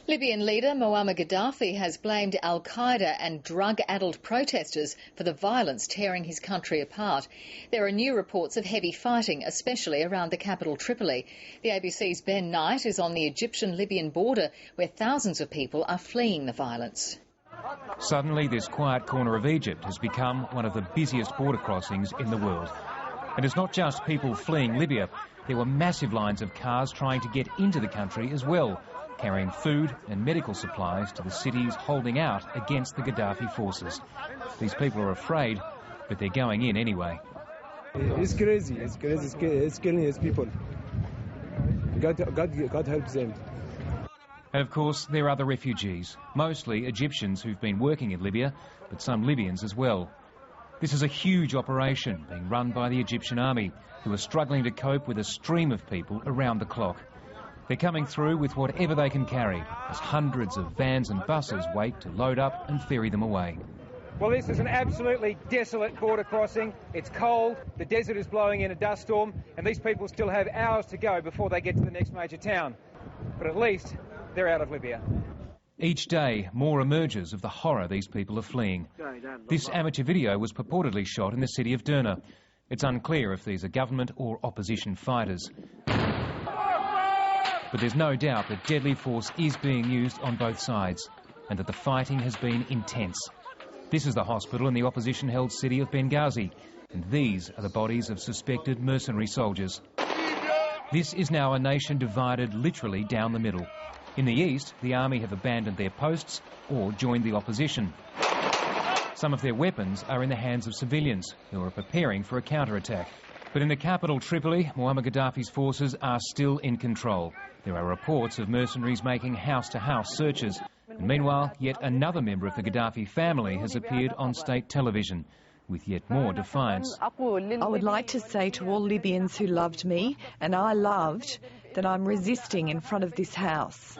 Libyan leader Moamar Gaddafi has blamed al-Qaeda and drug-addled protesters for the violence tearing his country apart. There are new reports of heavy fighting, especially around the capital Tripoli. The ABC's Ben Knight is on the Egyptian-Libyan border, where thousands of people are fleeing the violence. Suddenly, this quiet corner of Egypt has become one of the busiest border crossings in the world. And it's not just people fleeing Libya. There were massive lines of cars trying to get into the country as well, carrying food and medical supplies to the cities holding out against the Gaddafi forces. These people are afraid, but they're going in anyway. It's crazy. It's killing his people. God help them. And of course, there are the refugees, mostly Egyptians who've been working in Libya, but some Libyans as well. This is a huge operation being run by the Egyptian army, who are struggling to cope with a stream of people around the clock. They're coming through with whatever they can carry, as hundreds of vans and buses wait to load up and ferry them away. Well, this is an absolutely desolate border crossing. It's cold, the desert is blowing in a dust storm, and these people still have hours to go before they get to the next major town. But at least they're out of Libya. Each day, more emerges of the horror these people are fleeing. This amateur video was purportedly shot in the city of Derna. It's unclear if these are government or opposition fighters. But there's no doubt that deadly force is being used on both sides and that the fighting has been intense. This is the hospital in the opposition-held city of Benghazi, and these are the bodies of suspected mercenary soldiers. This is now a nation divided literally down the middle. In the east, the army have abandoned their posts or joined the opposition. Some of their weapons are in the hands of civilians who are preparing for a counterattack. But in the capital, Tripoli, Moamar Gaddafi's forces are still in control. There are reports of mercenaries making house-to-house searches. And meanwhile, yet another member of the Gaddafi family has appeared on state television with yet more defiance. I would like to say to all Libyans who loved me, and I loved, that I'm resisting in front of this house.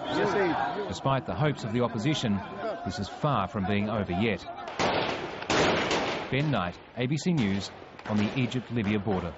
Despite the hopes of the opposition, this is far from being over yet. Ben Knight, ABC News, on the Egypt-Libya border.